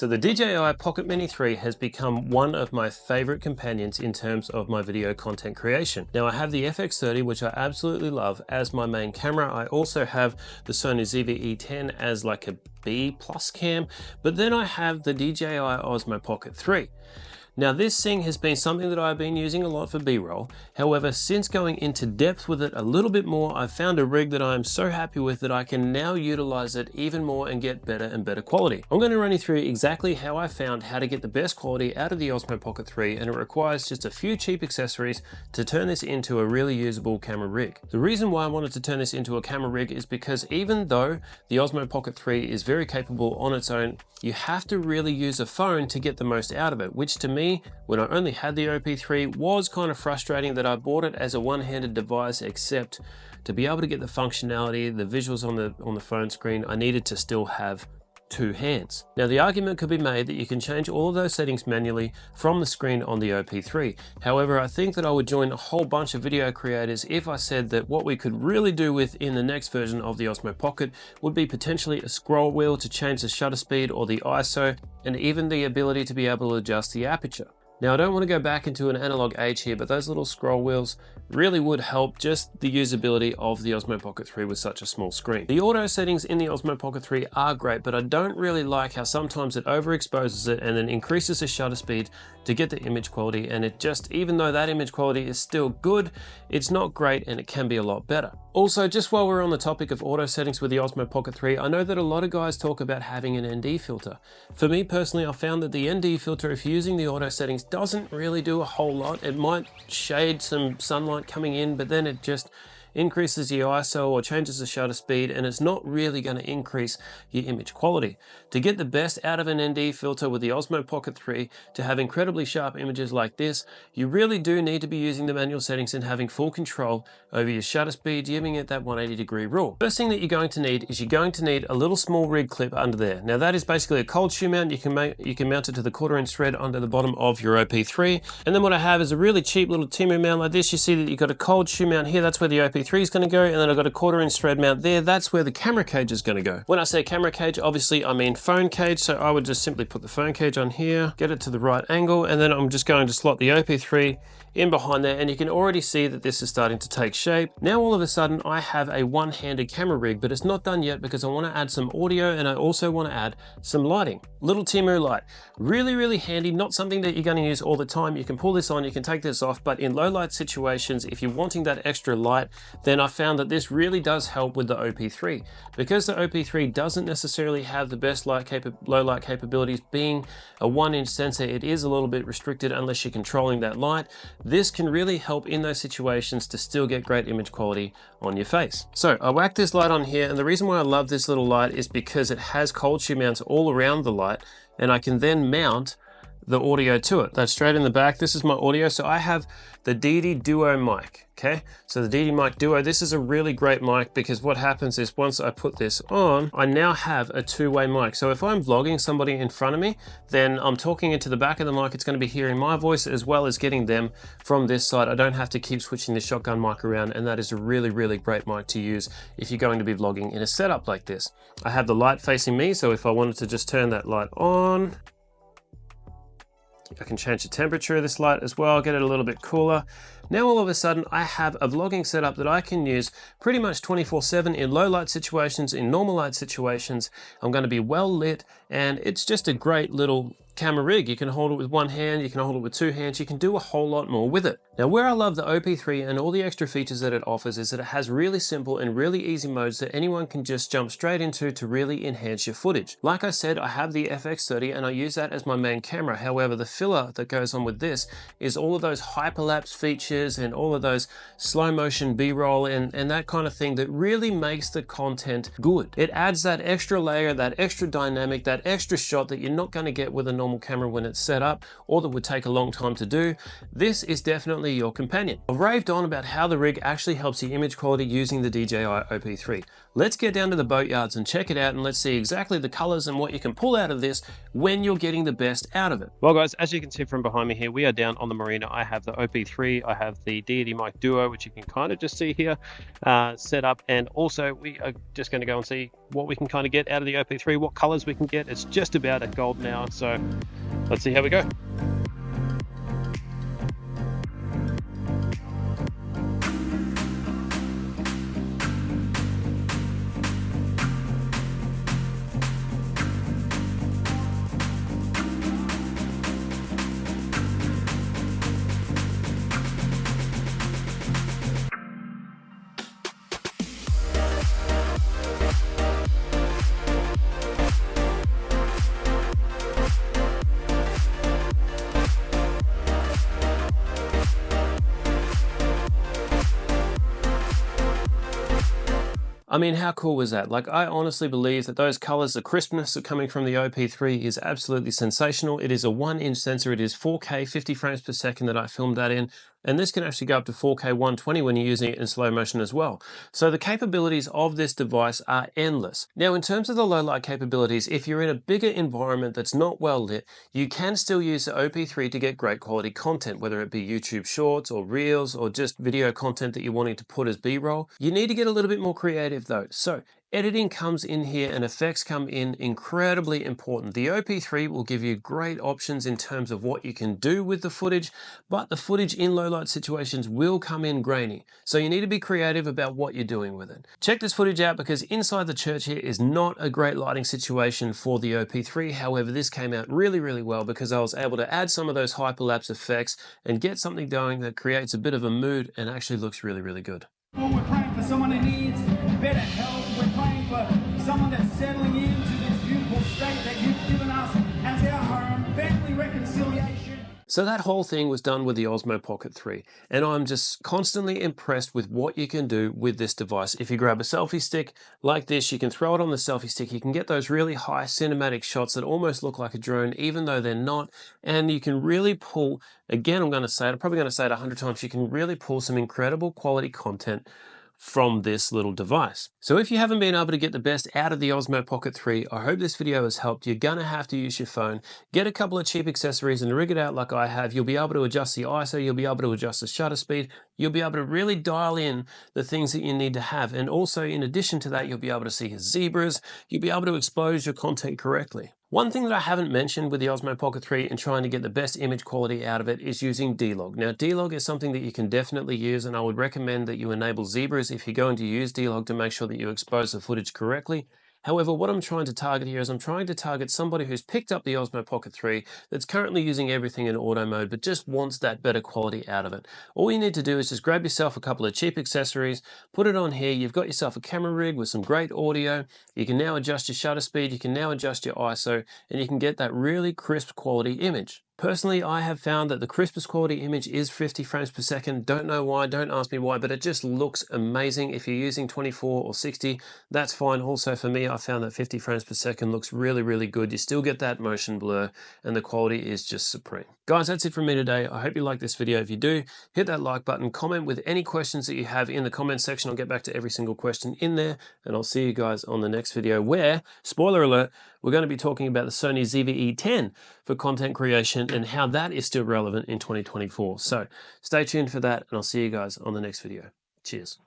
So the DJI Pocket Mini 3 has become one of my favorite companions in terms of my video content creation. Now I have the FX30, which I absolutely love as my main camera. I also have the Sony ZV-E10 as like a B+ cam, but then I have the DJI Osmo Pocket 3. Now this thing has been something that I've been using a lot for B-roll. However, since going into depth with it a little bit more, I've found a rig that I'm so happy with that I can now utilize it even more and get better and better quality. I'm going to run you through exactly how I found how to get the best quality out of the Osmo Pocket 3, and it requires just a few cheap accessories to turn this into a really usable camera rig. The reason why I wanted to turn this into a camera rig is because even though the Osmo Pocket 3 is very capable on its own, you have to really use a phone to get the most out of it, which to me, when I only had the OP3, was kind of frustrating that I bought it as a one-handed device, except to be able to get the functionality, the visuals on the phone screen, I needed to still have two hands. Now the argument could be made that you can change all of those settings manually from the screen on the OP3. However, I think that I would join a whole bunch of video creators if I said that what we could really do with in the next version of the Osmo Pocket would be potentially a scroll wheel to change the shutter speed or the ISO, and even the ability to be able to adjust the aperture. Now I don't want to go back into an analog age here, but those little scroll wheels really would help just the usability of the Osmo Pocket 3 with such a small screen. The auto settings in the Osmo Pocket 3 are great, but I don't really like how sometimes it overexposes it and then increases the shutter speed to get the image quality, and it just, even though that image quality is still good, it's not great and it can be a lot better. Also, just while we're on the topic of auto settings with the Osmo Pocket 3, I know that a lot of guys talk about having an ND filter. For me personally, I found that the ND filter, if you're using the auto settings, doesn't really do a whole lot. It might shade some sunlight coming in, but then it just increases your ISO or changes the shutter speed, and it's not really going to increase your image quality. To get the best out of an ND filter with the Osmo Pocket 3 to have incredibly sharp images like this, you really do need to be using the manual settings and having full control over your shutter speed, giving it that 180-degree rule. First thing that you're going to need is you're going to need a little small rig clip under there. Now that is basically a cold shoe mount. You can mount it to the 1/4" thread under the bottom of your OP3. And then what I have is a really cheap little Temu mount like this. You see that you've got a cold shoe mount here. That's where the OP3 is going to go, and then I've got a 1/4" thread mount there. That's where the camera cage is going to go. When I say camera cage, obviously I mean phone cage, so I would just simply put the phone cage on here, get it to the right angle, and then I'm just going to slot the OP3 in behind there, and you can already see that this is starting to take shape. Now all of a sudden I have a one-handed camera rig, but it's not done yet because I want to add some audio and I also want to add some lighting. Little Temu light, really handy, not something that you're going to use all the time. You can pull this on, you can take this off, but in low light situations, if you're wanting that extra light, then I found that this really does help with the OP3. Because the OP3 doesn't necessarily have the best low light capabilities, being a 1-inch sensor, it is a little bit restricted unless you're controlling that light. This can really help in those situations to still get great image quality on your face. So I whacked this light on here, and the reason why I love this little light is because it has cold shoe mounts all around the light, and I can then mount the audio to it. That's straight in the back. This is my audio. So I have the DJI Duo mic. Okay, so the DJI Mic Duo, this is a really great mic because what happens is once I put this on, I now have a two-way mic. So if I'm vlogging somebody in front of me, then I'm talking into the back of the mic. It's going to be hearing my voice as well as getting them from this side. I don't have to keep switching the shotgun mic around, and that is a really great mic to use if you're going to be vlogging in a setup like this. I have the light facing me, so if I wanted to just turn that light on, I can change the temperature of this light as well, get it a little bit cooler. Now all of a sudden I have a vlogging setup that I can use pretty much 24/7 in low light situations, in normal light situations. I'm going to be well lit, and it's just a great little camera rig. You can hold it with one hand, you can hold it with two hands, you can do a whole lot more with it. Now where I love the OP3 and all the extra features that it offers is that it has really simple and really easy modes that anyone can just jump straight into to really enhance your footage. Like I said, I have the FX30 and I use that as my main camera. However, the filler that goes on with this is all of those hyperlapse features and all of those slow motion B-roll and that kind of thing that really makes the content good. It adds that extra layer, that extra dynamic, that extra shot that you're not going to get with a normal camera when it's set up, or that would take a long time to do. This is definitely your companion. I've raved on about how the rig actually helps the image quality using the DJI OP3. Let's get down to the boatyards and check it out, and let's see exactly the colors and what you can pull out of this when you're getting the best out of it. Well guys, as you can see from behind me here, we are down on the marina. I have the OP3, I have the DJI Mic Duo, which you can kind of just see here set up, and also we are just going to go and see what we can kind of get out of the OP3, what colors we can get. It's just about at golden hour, so let's see how we go. I mean, how cool was that? Like, I honestly believe that those colors, the crispness coming from the OP3 is absolutely sensational. It is a 1-inch sensor. It is 4K 50 frames per second that I filmed that in. And this can actually go up to 4K 120 when you're using it in slow motion as well. So the capabilities of this device are endless. Now, in terms of the low light capabilities, if you're in a bigger environment that's not well lit, you can still use the OP3 to get great quality content, whether it be YouTube Shorts or Reels or just video content that you're wanting to put as B-roll. You need to get a little bit more creative though. So editing comes in here and effects come in incredibly important. The OP3 will give you great options in terms of what you can do with the footage, but the footage in low light situations will come in grainy. So you need to be creative about what you're doing with it. Check this footage out because inside the church here is not a great lighting situation for the OP3. However, this came out really, really well because I was able to add some of those hyperlapse effects and get something going that creates a bit of a mood and actually looks really, really good. Well, we're praying for someone who needs better health. We're praying for someone that's settling into this beautiful state that you've given us as our home, family reconciliation. So that whole thing was done with the Osmo Pocket 3, and I'm just constantly impressed with what you can do with this device. If you grab a selfie stick like this, you can throw it on the selfie stick, you can get those really high cinematic shots that almost look like a drone, even though they're not, and you can really pull, again, I'm probably going to say it 100 times, you can really pull some incredible quality content from this little device. So if you haven't been able to get the best out of the Osmo Pocket 3, I hope this video has helped. You're gonna have to use your phone, get a couple of cheap accessories and rig it out like I have. You'll be able to adjust the ISO, you'll be able to adjust the shutter speed, you'll be able to really dial in the things that you need to have. And also in addition to that, you'll be able to see your zebras, you'll be able to expose your content correctly. One thing that I haven't mentioned with the Osmo Pocket 3 and trying to get the best image quality out of it is using D-Log. Now, D-Log is something that you can definitely use, and I would recommend that you enable zebras if you're going to use D-Log to make sure that you expose the footage correctly. However, what I'm trying to target here is I'm trying to target somebody who's picked up the Osmo Pocket 3 that's currently using everything in auto mode but just wants that better quality out of it. All you need to do is just grab yourself a couple of cheap accessories, put it on here, you've got yourself a camera rig with some great audio, you can now adjust your shutter speed, you can now adjust your ISO, and you can get that really crisp quality image. Personally, I have found that the crispest quality image is 50 frames per second. Don't know why, don't ask me why, but it just looks amazing. If you're using 24 or 60, that's fine. Also for me, I found that 50 frames per second looks really, really good. You still get that motion blur and the quality is just supreme. Guys, that's it from me today. I hope you like this video. If you do, hit that like button, comment with any questions that you have in the comment section. I'll get back to every single question in there, and I'll see you guys on the next video where, spoiler alert, we're going to be talking about the Sony ZV-E10 for content creation and how that is still relevant in 2024. So stay tuned for that, and I'll see you guys on the next video. Cheers.